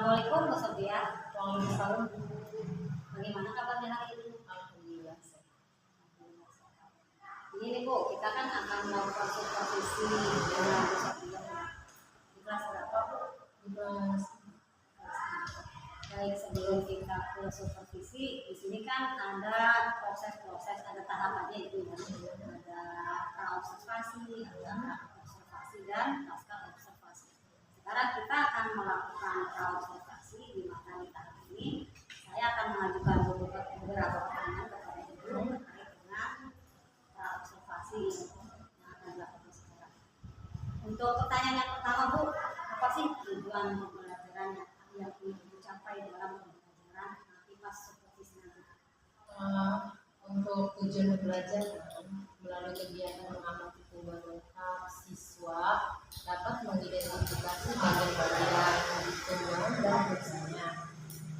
Assalamualaikum Bu Sophia. Waalaikumsalam. Bagaimana kabarnya hari ini? Alhamdulillah. Ini nih Bu, kita kan akan melakukan supervisi dengan Bu Sophia. Di kelas berapa Bu? Di kelas. Baik, sebelum kita ke supervisi, di sini kan ada proses-proses, ada tahapannya itu ya. Ada pra-observasi, ada observasi dan pasca observasi. Sekarang kita akan melakukan pra-observasi di mana di tahap ini saya akan mengajukan beberapa pertanyaan kepada Ibu terkait dengan pra-observasi yang akan dilakukan sekarang. Untuk pertanyaan yang pertama Bu, apa sih tujuan pembelajarannya yang ingin dicapai dalam pembelajaran nanti pas supervisi nanti? Untuk tujuan belajar melalui kegiatan mengamati tumbuhan lengkap, siswa dapat mengidentifikasi bagian-bagian tumbuhan dan fungsinya.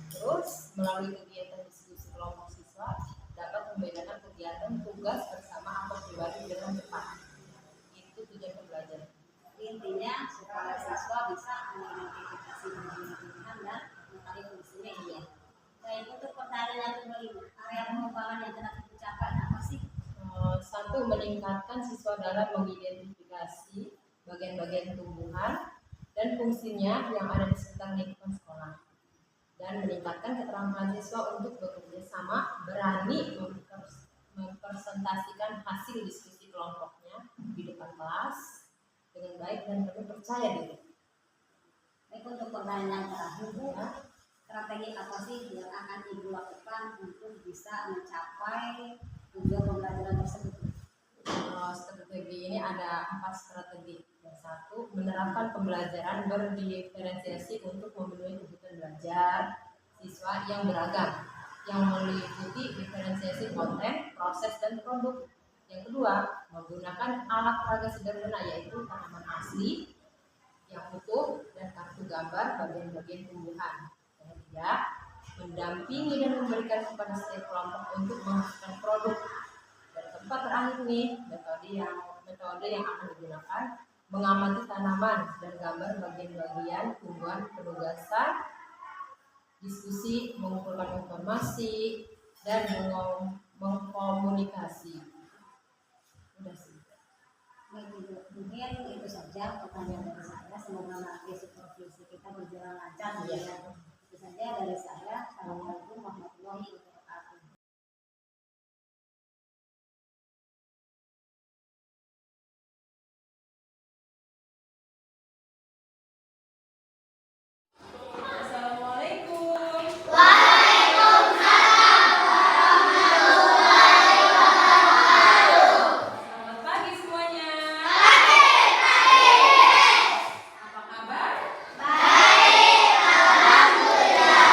Terus melalui kegiatan diskusi kelompok siswa dapat membedakan kegiatan tugas bersama atau pribadi dengan cepat. Itu tujuan pembelajaran. Intinya supaya siswa bisa mengidentifikasi bagian-bagian dan mengetahui fungsinya ya. Baik, untuk pertanyaan yang kedua, area pengembangan yang telah dicapai apa sih? Satu, meningkatkan siswa dalam mengidentifikasi bagian-bagian tumbuhan dan fungsinya yang ada di sekitar lingkungan sekolah, dan meningkatkan keterampilan siswa untuk bekerja sama, berani mempresentasikan hasil diskusi kelompoknya di depan kelas dengan baik dan penuh percaya diri. Baik, untuk pertanyaan yang terakhir Bu, strategi apa sih yang akan Ibu lakukan untuk bisa mencapai tujuan pembelajaran tersebut? Strategi ini ada 4 strategi. Yang satu, menerapkan pembelajaran berdiferensiasi untuk memenuhi kebutuhan belajar siswa yang beragam, yang meliputi diferensiasi konten, proses, dan produk. Yang kedua, menggunakan alat peraga sederhana yaitu tanaman asli yang utuh dan kartu gambar bagian-bagian tumbuhan. Yang ketiga, mendampingi dan memberikan kepada setiap kelompok untuk menghasilkan produk. Dan keempat terakhir nih, metode yang akan digunakan mengamati tanaman dan gambar bagian-bagian tumbuhan, penugasan, diskusi, mengumpulkan informasi, dan mengkomunikasi. Udah sih. Baik Ibu, mungkin itu saja pertanyaan dari saya. Semoga nanti supervisi kita berjalan lancar. Iya. Itu saja dari saya. Assalamualaikum warahmatullahi wabarakatuh. Assalamualaikum. Selamat pagi semuanya. Apa kabar? Baik, alhamdulillah.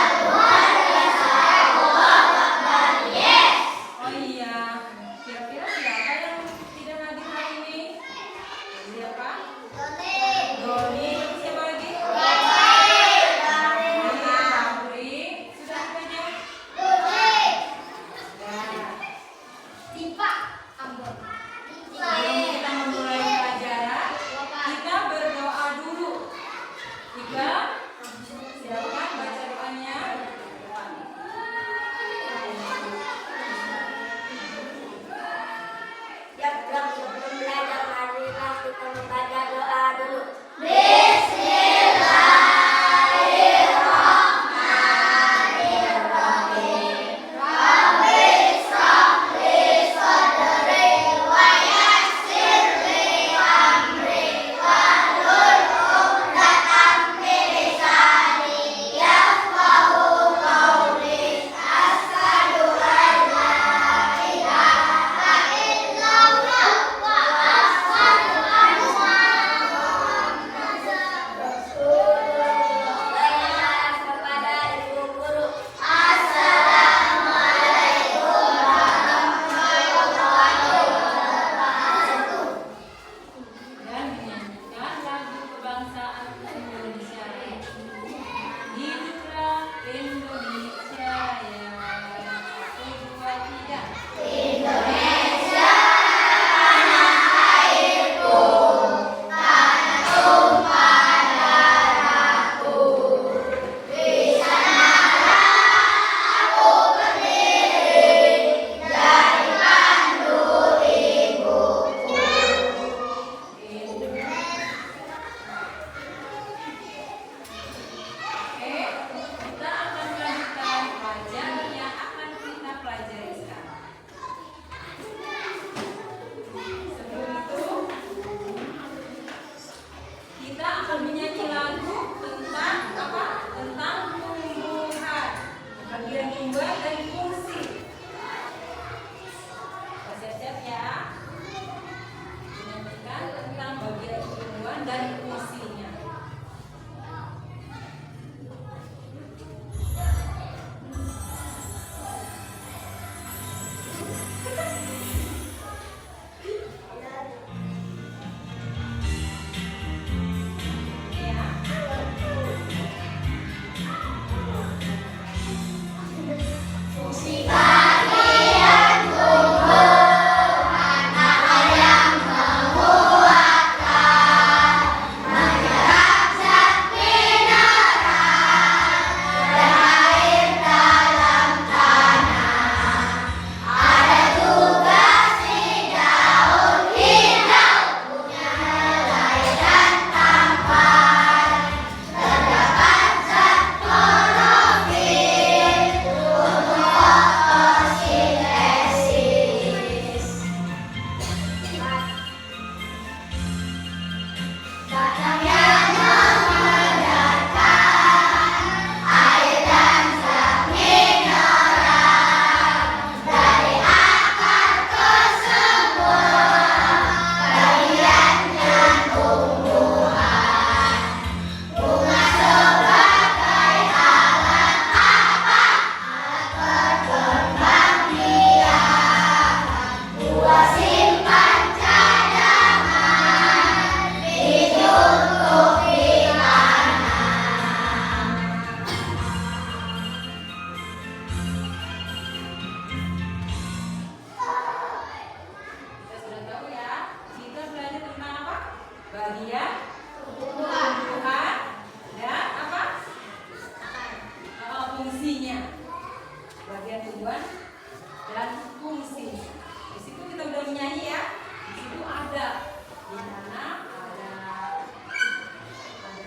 bagian tumbuhan dan apa? Fungsinya. Bagian tumbuhan dan fungsi. Di situ kita udah menyanyi ya. Di situ ada di mana ada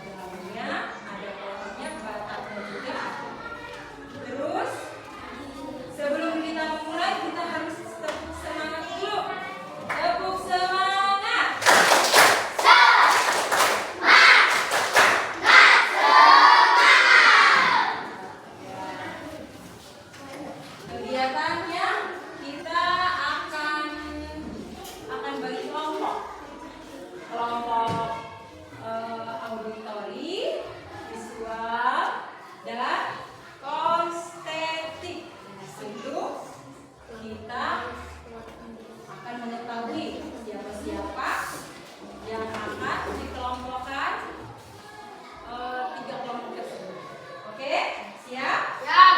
dalamnya, ada kolomnya, batangnya juga. Terus sebelum kita memulai kita harus tepuk semangat dulu. Tepuk semangat. Kegiatannya kita akan bagi kelompok auditori, visual, dan konstetik. Di situ kita akan mengetahui siapa-siapa yang akan dikelompokkan 3 kelompok tersebut. Oke, siap? Siap.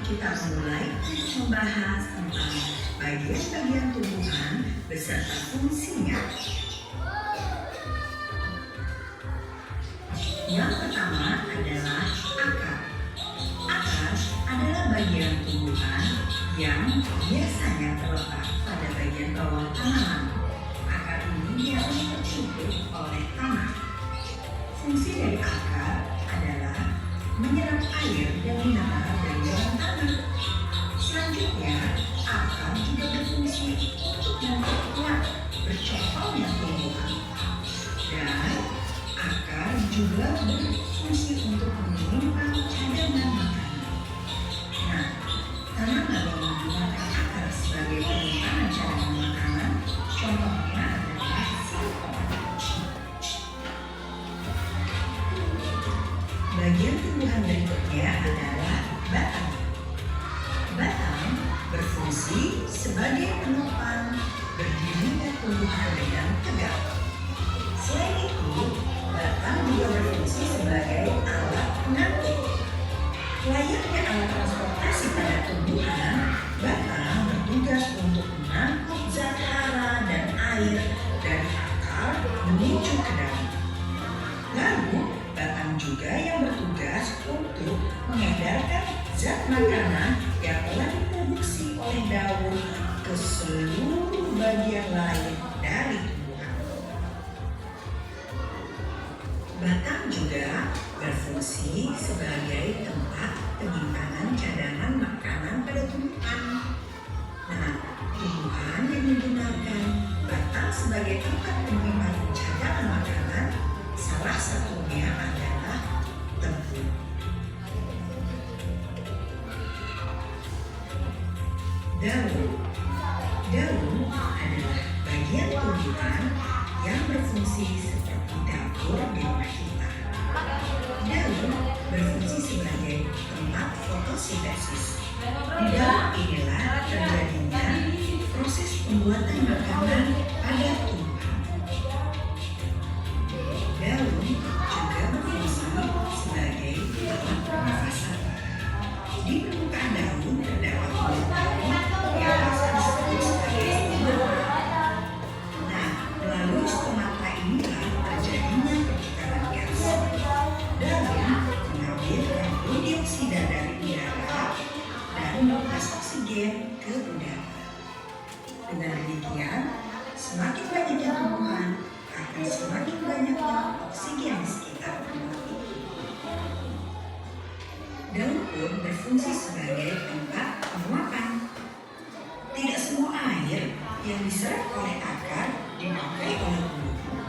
kita mulai membahas tentang bagian-bagian tumbuhan beserta fungsinya. Yang pertama adalah akar. Akar adalah bagian tumbuhan yang biasanya terletak pada bagian bawah tanaman. Akar ini biasanya tertutup oleh tanah. Fungsi dari akar adalah menyerap air dan mineral dari dalam tanah. Selanjutnya, akar juga berfungsi untuk memperkuat bercokolnya tumbuhan. Dan akar juga berfungsi untuk menyimpan cadangan makanan. Nah, tanaman yang menggunakan akar sebagai penyimpanan cadangan makanan, contohnya adalah singkong. Bagian tumbuhan berikutnya adalah batang. Batang berfungsi sebagai penopang berdirinya tumbuhan dengan tegak. Selain itu, batang juga berfungsi sebagai alat pengangkut. Layaknya alat transportasi pada tumbuhan, batang bertugas untuk mengangkut zat hara dan air dari akar menuju ke daun. Lalu, batang juga yang bertugas untuk mengedarkan zat makanan yang telah diproduksi oleh daun ke seluruh bagian lain dari tumbuhan. Batang juga berfungsi sebagai tempat penyimpanan cadangan makanan pada tumbuhan. Nah, tumbuhan yang menggunakan batang sebagai tempat penyimpanan cadangan makanan salah satunya adalah tebu. Daun. Daun adalah bagian tumbuhan yang berfungsi seperti dapur di rumah kita. Daun berfungsi sebagai tempat fotosintesis. Di daun inilah terjadinya proses pembuatan makanan pada tumbuhan. Daun juga berfungsi sebagai alat pernafasan. Di permukaan daun terdapat kulit daun yang biasa disebut sebagai stomata. Nah, melalui stomata inilah terjadinya pertukaran gas. Daun mengambil karbon dioksida dari udara dan melepas oksigen ke udara. Dengan demikian, semakin banyaknya tumbuhan akan semakin banyaknya oksigen di sekitar tumbuhan itu. Daun pun berfungsi sebagai tempat penguapan. Tidak semua air yang diserap oleh akar dipakai oleh tumbuhan.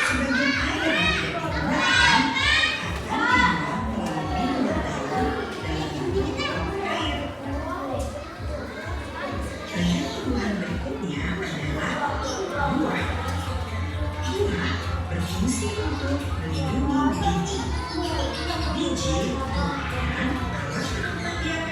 Sebagian air yang tidak digunakan akan dibuang melalui mulut daun dalam bentuk uap air. Bagian tumbuhan berikutnya adalah buah. Buah berfungsi untuk melindungi biji. Biji merupakan alat yang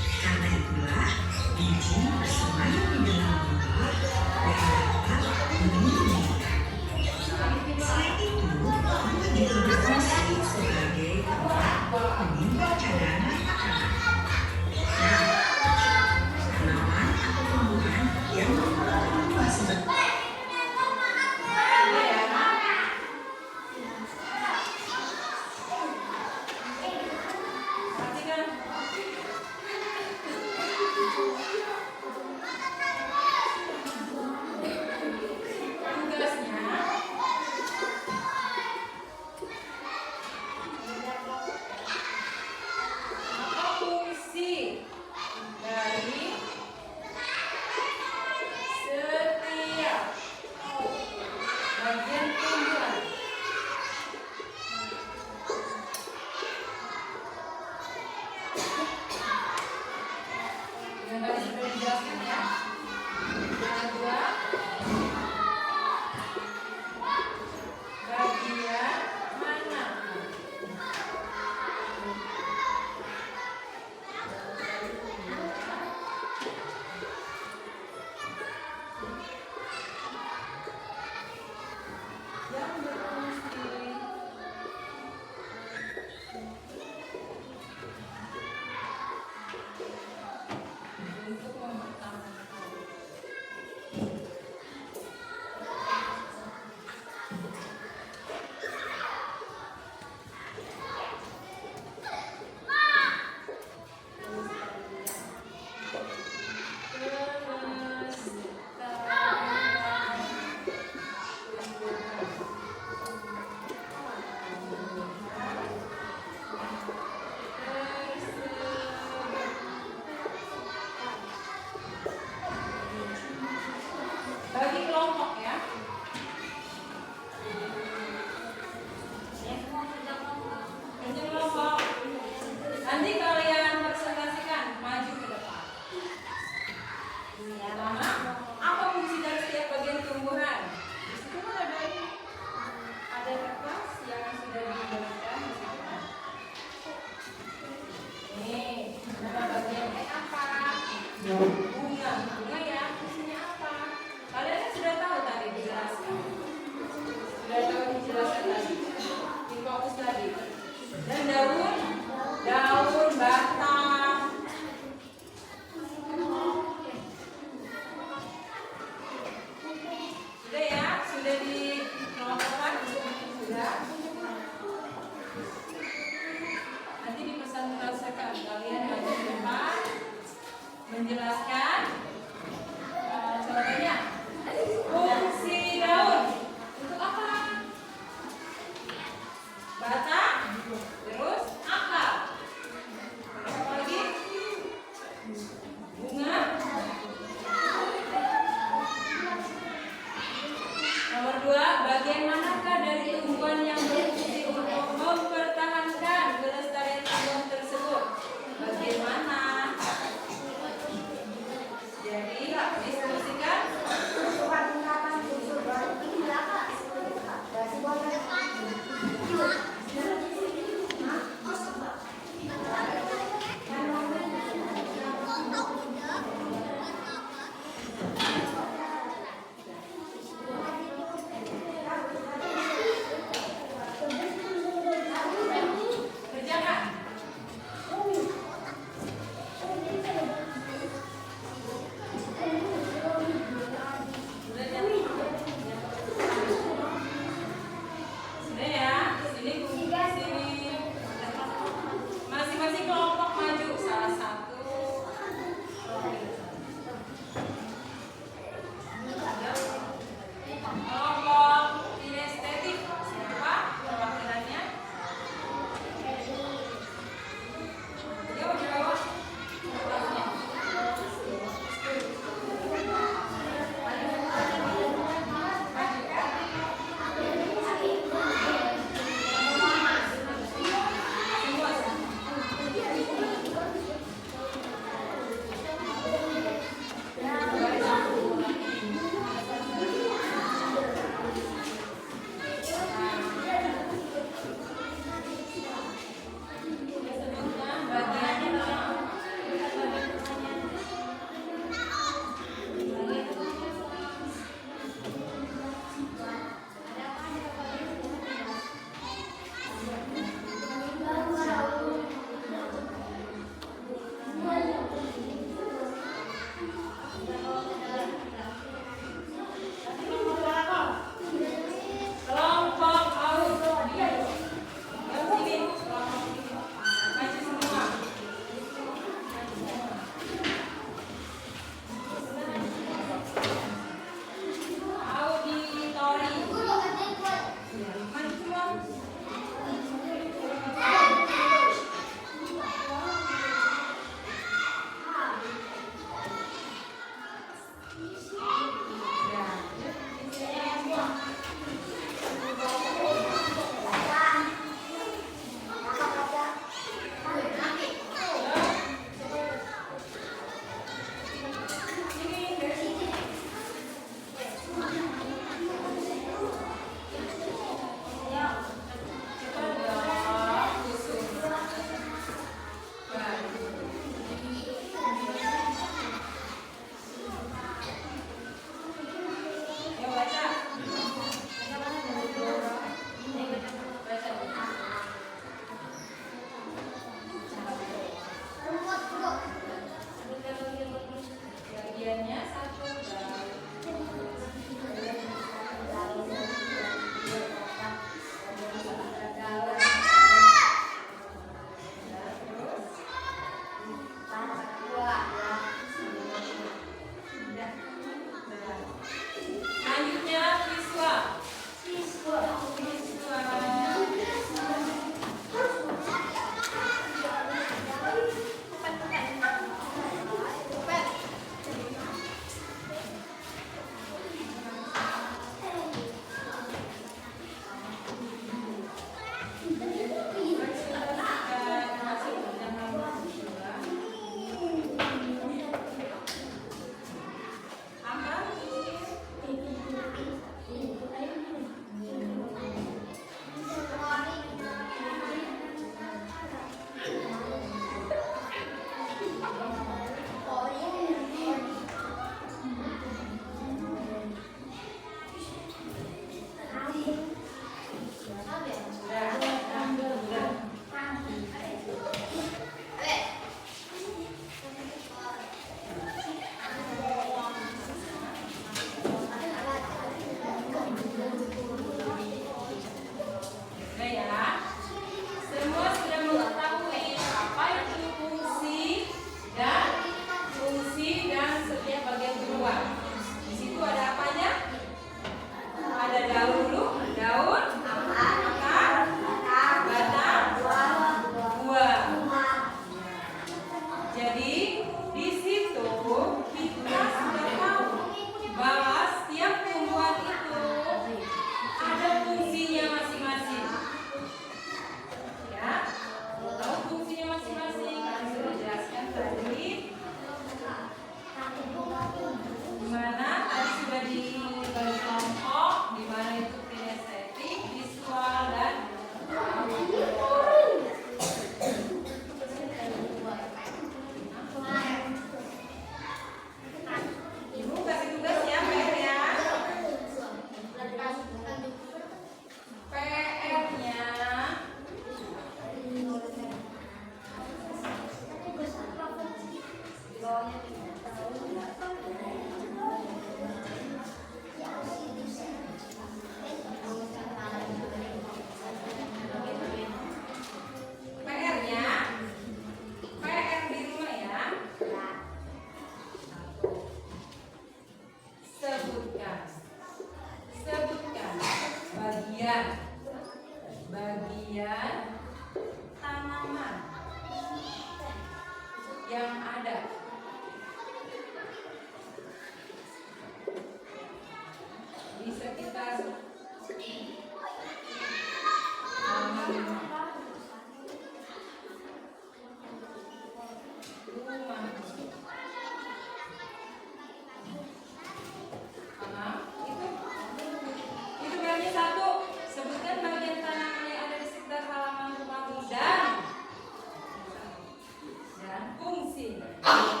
Udah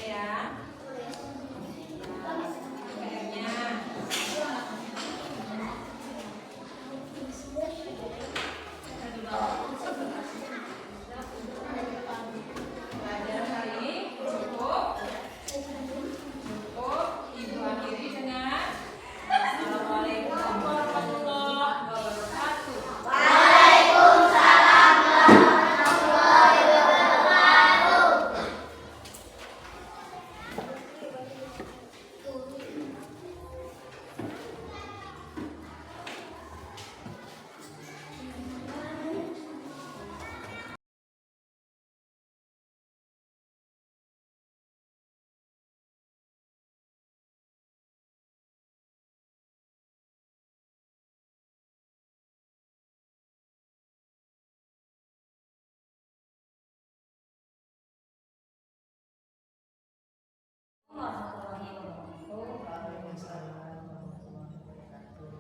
ya. PR-nya. Pelajaran hari ini cukup. Ibu akhiri dengan Assalamualaikum warahmatullahi wabarakatuh. Warahmatullahi wabarakatuh.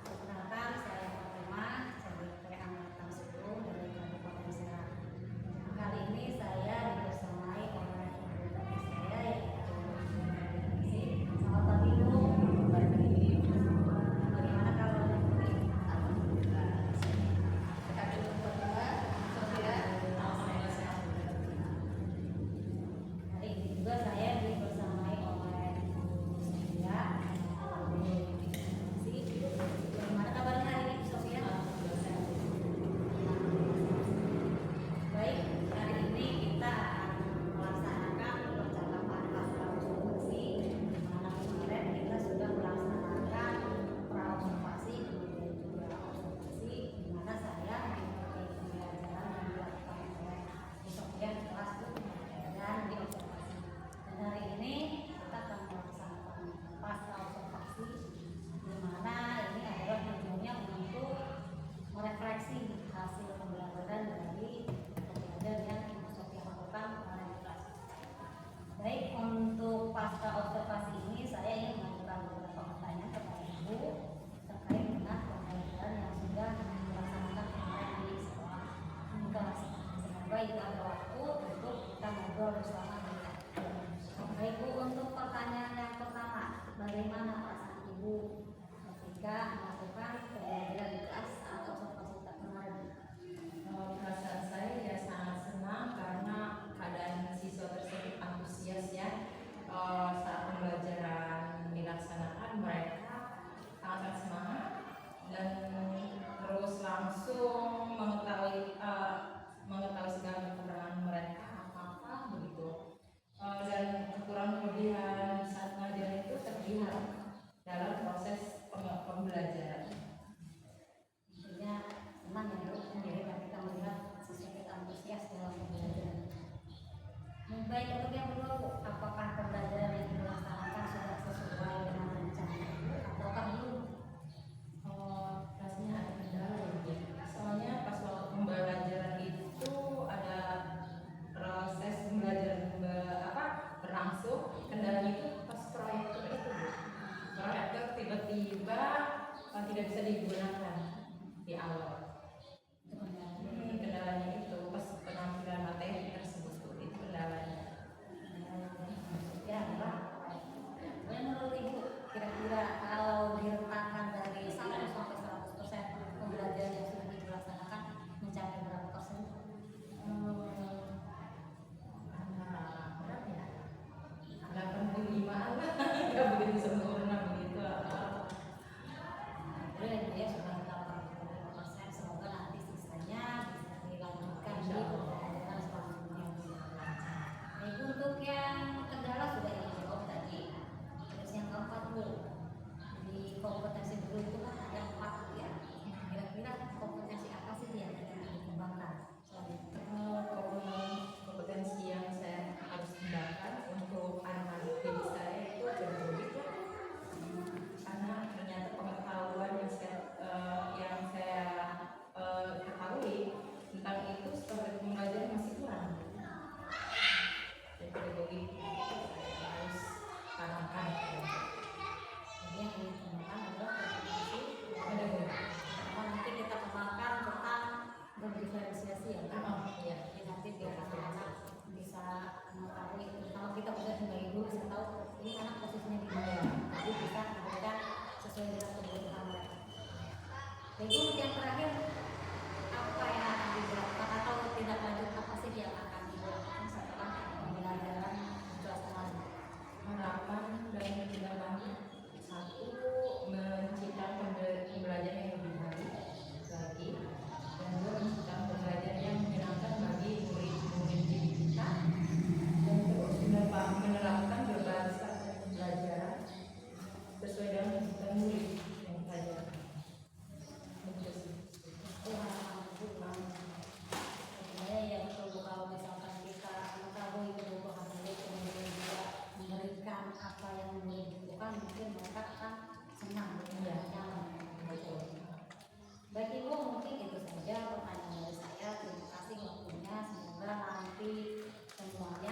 Perkenalkan, saya Fatima, CBP Angkatan 10 dari Kabupaten Serang. Kali ini saya dibersamai oleh ibu tiri saya yaitu Selamat pagi Bu. Bagaimana kalau Alhamdulillah. Kita dulu berdua, Sofia. Hari ini juga saya dibersamai oleh Bu Sofia. Bagaimana kabarnya hari ini Bu Sofia? Baik, hari ini kita akan melaksanakan percakapan pasca observasi, di mana kemarin kita sudah melaksanakan praobservasi kemudian juga observasi, di mana saya mengikuti pembelajaran yang dilakukan oleh Bu Sofia di kelas dan di observasi. Dan hari ini kita akan melaksanakan pasca observasi, di mana ini adalah tujuannya untuk merefleksi hasil pembelajaran dari pembelajaran yang Ibu Sofia lakukan kemarin di kelas. Baik, untuk pasca observasi ini saya ingin mengajukan beberapa pertanyaan kepada Ibu terkait dengan pembelajaran yang sudah dilaksanakan kemarin di sekolah di kelas. Semoga itu ada waktu untuk kita ngobrol bersama dengan. Baik Bu, untuk pertanyaan yang pertama, bagaimana perasaan Ibu ketika melakukan pembelajaran di kelas atau observasi kita kemarin? Perasaan saya ya sangat senang karena keadaan siswa tersebut antusias ya. Saat pembelajaran dilaksanakan mereka sangat semangat dan terus langsung mengetahui segala kekurangan mereka apa begitu. Dan kekurangan kelebihan saat mengajar itu terlihat dalam proses pembelajaran. Intinya senang ya Bu, ketika kita melihat siswa kita antusias dalam pembelajaran. Baik, untuk yang kedua Bu, apakah pembelajaran yang dilaksanakan sudah sesuai dengan rencana Ibu ataukah belum? Rasanya ada kendala ya. Soalnya pas waktu pembelajaran itu ada proses pembelajaran berlangsung, kendalanya itu pas proyektor itu Bu. Proyektor tiba-tiba tidak bisa digunakan di awal. Kendalanya itu pas penampilan materi tersebut Bu, itu kendalanya. Ya, adalah menurut Ibu kira-kira kalau direntakan dari 1 sampai 100% pembelajaran yang sudah dilaksanakan mencapai berapa persen? Berapa ya? 85-an lah, nggak begitu sempurna begitu. Boleh ya, sudah 85% Ibu yang terakhir, apa yang akan dilakukan atau tidak lanjut apa sih yang akan dilakukan setelah pembelajaran kelas Harapan dan tidak lanjut, satu, menciptakan pembelajaran yang lebih baik lagi, dan dua, menciptakan pembelajaran yang menyenangkan bagi murid-murid didik kita, dan terus menerapkan berbagai strategi pembelajaran sesuai dengan kebutuhan murid yang belajar. Sebenarnya ya betul, kalau misalkan kita mengetahui kebutuhan murid kemudian juga memberikan apa yang murid butuhkan, mungkin mereka akan senang Ya, nyaman. betul. Baik Ibu, mungkin itu saja pertanyaan dari saya. Terima kasih waktunya. Semoga nanti semuanya